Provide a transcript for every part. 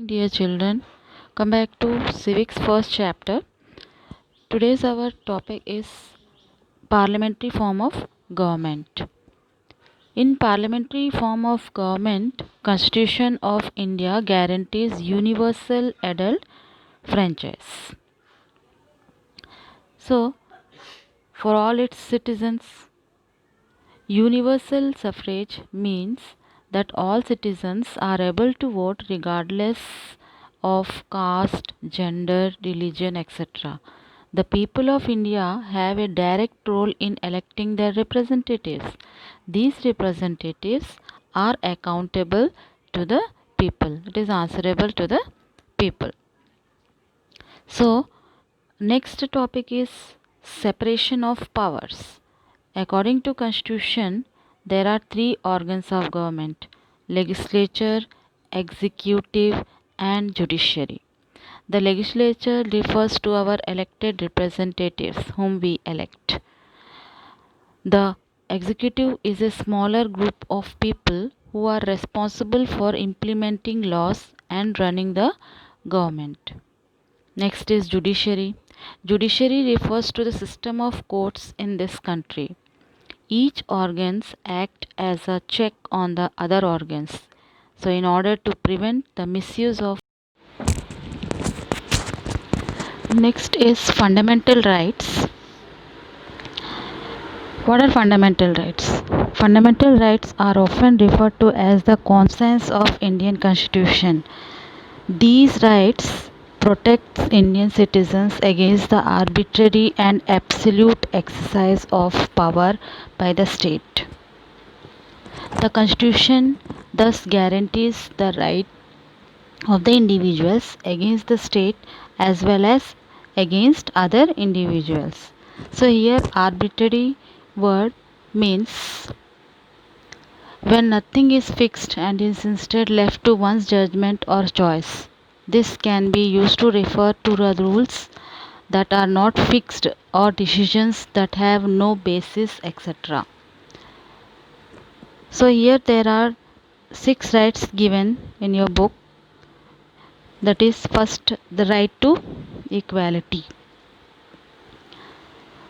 Dear children, come back to Civics first chapter. Today's our topic is parliamentary form of government. In parliamentary form of government, Constitution of India guarantees universal adult franchise. So, for all its citizens, universal suffrage means that all citizens are able to vote regardless of caste, gender, religion, etc. The people of India have a direct role in electing their representatives. These representatives are accountable to the people. It is answerable to the people. So, next topic is separation of powers. According to Constitution, there are three organs of government: legislature, executive, and judiciary. The legislature refers to our elected representatives whom we elect. The executive is a smaller group of people who are responsible for implementing laws and running the government. Next is judiciary. Judiciary refers to the system of courts in this country. Each organs act as a check on the other organs. So in order to prevent the misuse of. Next is fundamental rights. What are fundamental rights? Fundamental rights are often referred to as the conscience of Indian Constitution. These rights protect Indian citizens against the arbitrary and absolute exercise of power by the state. The Constitution thus guarantees the right of the individuals against the state as well as against other individuals. So here arbitrary word means when nothing is fixed and is instead left to one's judgment or choice. This can be used to refer to the rules that are not fixed or decisions that have no basis, etc. So here there are 6 rights given in your book. That is, first, the right to equality.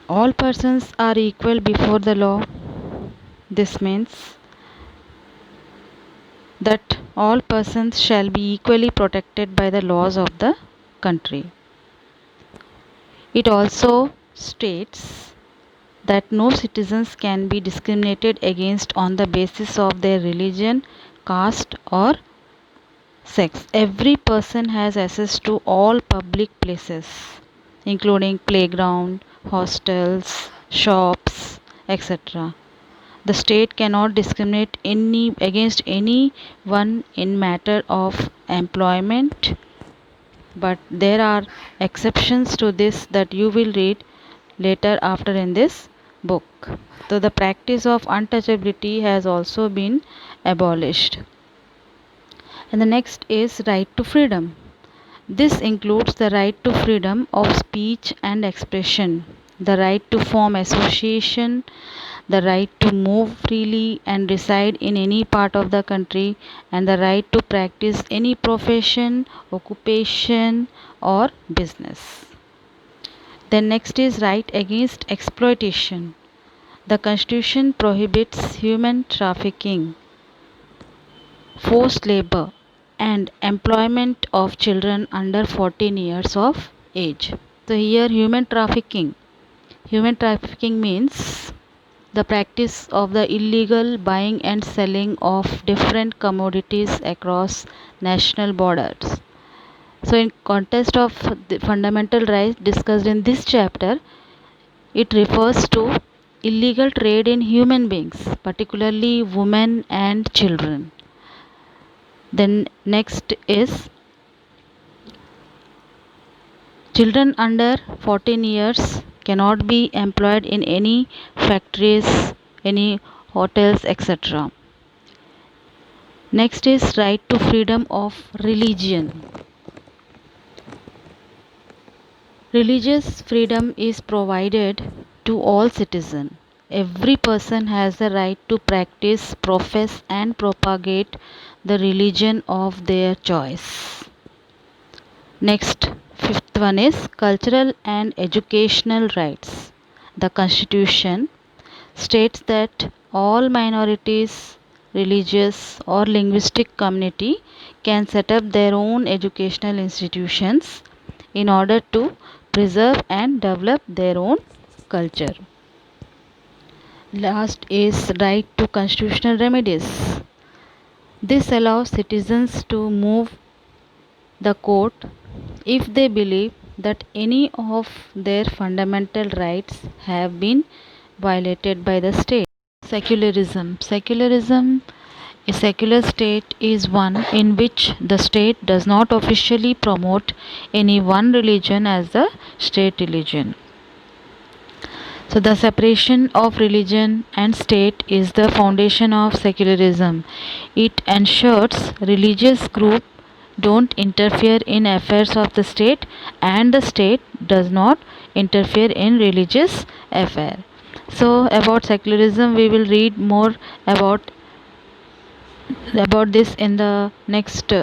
All persons are equal before the law. This means that all persons shall be equally protected by the laws of the country. It also states that no citizens can be discriminated against on the basis of their religion, caste, or sex. Every person has access to all public places, including playground, hostels, shops, etc. The state cannot discriminate against anyone in matter of employment, but there are exceptions to this that you will read later after in this book. So the practice of untouchability has also been abolished. And the next is right to freedom. This includes the right to freedom of speech and expression, the right to form association, the right to move freely and reside in any part of the country, and the right to practice any profession, occupation, or business. Then next is right against exploitation. The Constitution prohibits human trafficking, forced labor, and employment of children under 14 years of age. So here human trafficking means the practice of the illegal buying and selling of different commodities across national borders. So in context of the fundamental rights discussed in this chapter, it refers to illegal trade in human beings, particularly women and children. Then next is children under 14 years cannot be employed in any factories, any hotels, etc. Next is right to freedom of religion. Religious freedom is provided to all citizens. Every person has the right to practice, profess, and propagate the religion of their choice. Next, fifth one is cultural and educational rights. The Constitution states that all minorities, religious or linguistic community can set up their own educational institutions in order to preserve and develop their own culture. Last is right to constitutional remedies. This allows citizens to move the court if they believe that any of their fundamental rights have been violated by the state. Secularism. A secular state is one in which the state does not officially promote any one religion as the state religion. So, the separation of religion and state is the foundation of secularism. It ensures religious groups don't interfere in affairs of the state and the state does not interfere in religious affair. So, about secularism, we will read more about this in the next